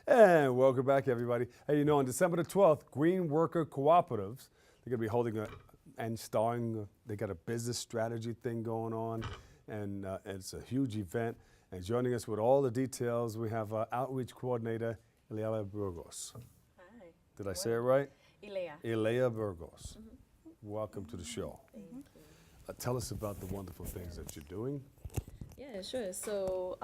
And welcome back, everybody. Hey, you know, on December the 12th, Green Worker Cooperatives, they're going to be holding they got a business strategy thing going on, and it's a huge event. And joining us with all the details, we have Outreach Coordinator, Ileia Burgos. Hi. Did I say it right? Ileia. Ileia Burgos. Welcome to the show. Thank you. Tell us about the wonderful things that you're doing. Yeah, sure. So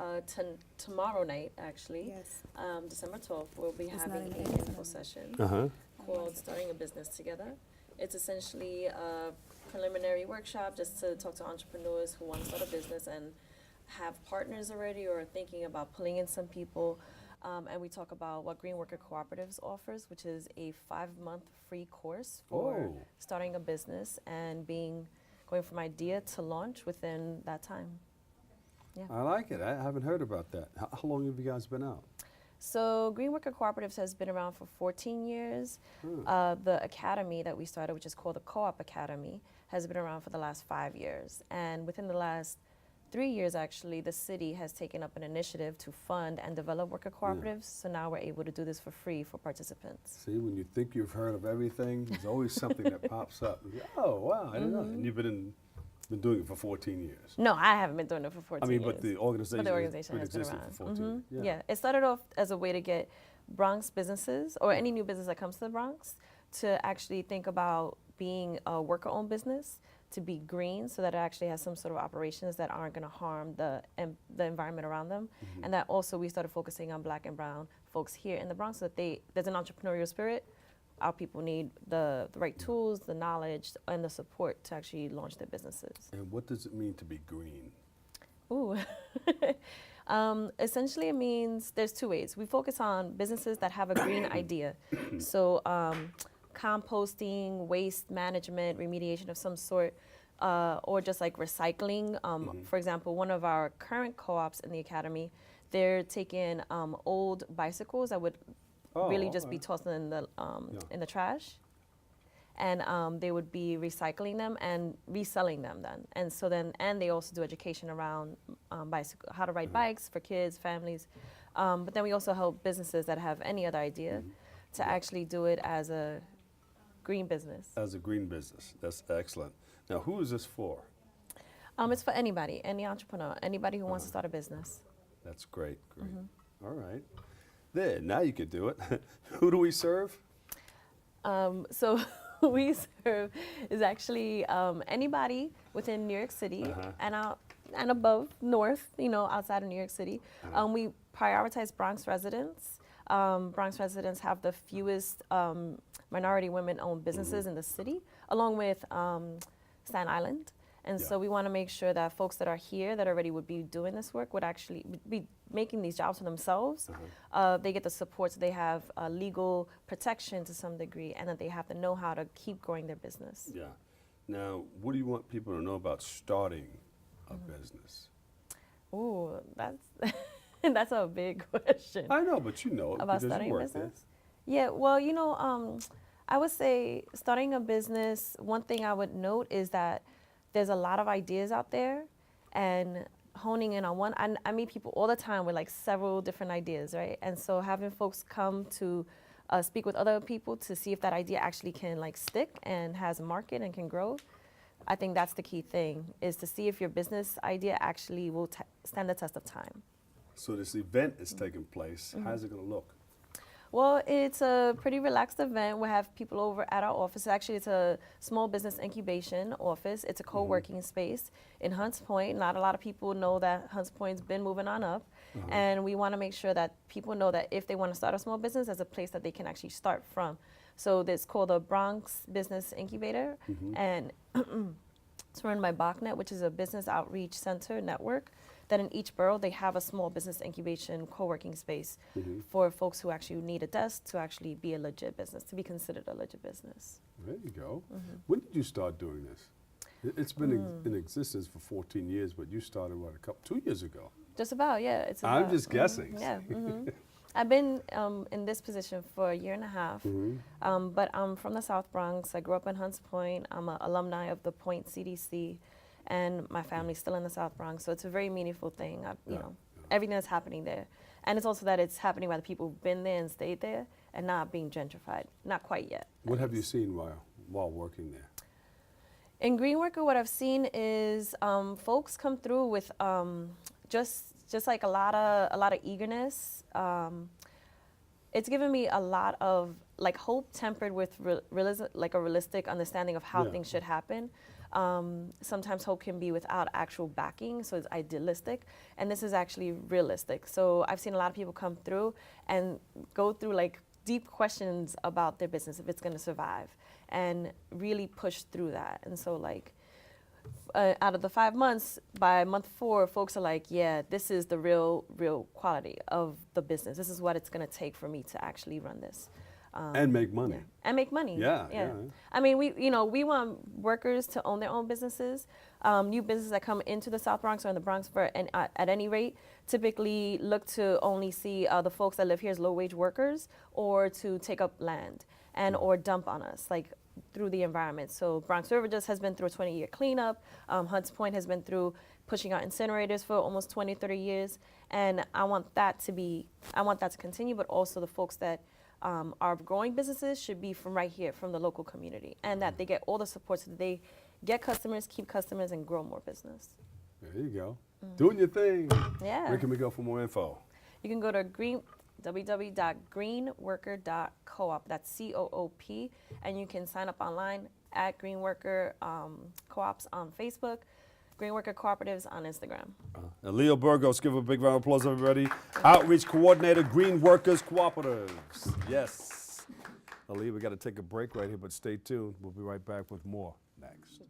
tomorrow night, actually, Yes. December 12th, we'll be It's having not an an info session called Starting a Business Together. It's essentially a preliminary workshop just to talk to entrepreneurs who want to start a business and have partners already or are thinking about pulling in some people. And we talk about what Green Worker Cooperatives offers, which is a 5-month free course for starting a business and going from idea to launch within that time. Yeah. I like it. I haven't heard about that. How long have you guys been out? So Green Worker Cooperatives has been around for 14 years. The academy that we started, which is called the Co-op Academy, has been around for the last 5 years. And within the last 3 years, actually, the city has taken up an initiative to fund and develop worker cooperatives. So now we're able to do this for free for participants. See, when you think you've heard of everything, there's always something that pops up. You go, oh, wow, I didn't know. And you've been doing it for 14 years. No, I haven't been doing it for 14 years. But the organization, has been around for 14 years. Yeah, it started off as a way to get Bronx businesses or any new business that comes to the Bronx to actually think about being a worker-owned business, to be green, so that it actually has some sort of operations that aren't going to harm the environment around them. And that also we started focusing on Black and brown folks here in the Bronx so that there's an entrepreneurial spirit. Our people need the right tools, the knowledge, and the support to actually launch their businesses. And what does it mean to be green? Ooh. Essentially, it means there's 2 ways. We focus on businesses that have a green idea. So composting, waste management, remediation of some sort, or just like recycling. For example, one of our current co-ops in the academy, they're taking old bicycles that would really just be tossed in the trash, and they would be recycling them and reselling them then. And so and they also do education around how to ride bikes for kids, families. But then we also help businesses that have any other idea to actually do it as a green business. As a green business, that's excellent. Now, who is this for? It's for anybody, any entrepreneur, anybody who wants to start a business. That's great, All right. There, now you could do it. Who do we serve? So who we serve is actually anybody within New York City and above north, outside of New York City. We prioritize Bronx residents. Bronx residents have the fewest minority women-owned businesses in the city, along with Staten Island. And so we want to make sure that folks that are here that already would be doing this work would actually be making these jobs for themselves. They get the support, so they have legal protection to some degree, and that they have to know how to keep growing their business. Yeah. Now, what do you want people to know about starting a business? Ooh, that's a big question. I know, but you know it about because starting you a work business. Yeah, well, I would say starting a business, one thing I would note is that there's a lot of ideas out there, and honing in on one. I meet people all the time with like several different ideas, right? And so having folks come to speak with other people to see if that idea actually can like stick and has a market and can grow, I think that's the key thing, is to see if your business idea actually will stand the test of time. So this event is taking place. How's it going to look? Well, it's a pretty relaxed event. We have people over at our office. Actually, it's a small business incubation office. It's a co-working space in Hunts Point. Not a lot of people know that Hunts Point's been moving on up. And we want to make sure that people know that if they want to start a small business, there's a place that they can actually start from. So it's called the Bronx Business Incubator. And it's run by BACnet, which is a business outreach center network, that in each borough they have a small business incubation co-working space for folks who actually need a desk to actually be a legit business, to be considered a legit business. There you go. When did you start doing this? It's been in existence for 14 years, but you started, what, 2 years ago? Just about, yeah. I'm just guessing. Yeah. I've been in this position for a year and a half, but I'm from the South Bronx. I grew up in Hunts Point. I'm an alumni of the Point CDC, and my family's still in the South Bronx, so it's a very meaningful thing. everything that's happening there. And it's also that it's happening by the people who've been there and stayed there and not being gentrified. Not quite yet. What have you seen while working there? In Green Worker, what I've seen is folks come through with just like a lot of eagerness. It's given me a lot of like hope tempered with realism, like a realistic understanding of how things should happen. Sometimes hope can be without actual backing, so it's idealistic, and this is actually realistic. So I've seen a lot of people come through and go through like deep questions about their business, if it's going to survive, and really push through that. And so like out of the 5 months, by month 4, folks are like, yeah, this is the real quality of the business. This is what it's going to take for me to actually run this. And make money. Yeah. And make money. Yeah. I mean, we want workers to own their own businesses. New businesses that come into the South Bronx or in the Bronx at any rate typically look to only see the folks that live here as low-wage workers, or to take up land and or dump on us, like through the environment. So Bronx River just has been through a 20-year cleanup. Hunts Point has been through pushing out incinerators for almost 20, 30 years. And I want that to continue, but also the folks that our growing businesses should be from right here, from the local community, and that they get all the support so that they get customers, keep customers, and grow more business. There you go. Doing your thing. Yeah. Where can we go for more info? You can go to www.greenworker.coop. That's COOP, and you can sign up online at Green Worker Co-ops on Facebook, Green Worker Cooperatives on Instagram. Ileia Burgos, give a big round of applause, everybody. Outreach Coordinator, Green Workers Cooperatives. Yes. Ileia, we got to take a break right here, but stay tuned. We'll be right back with more next.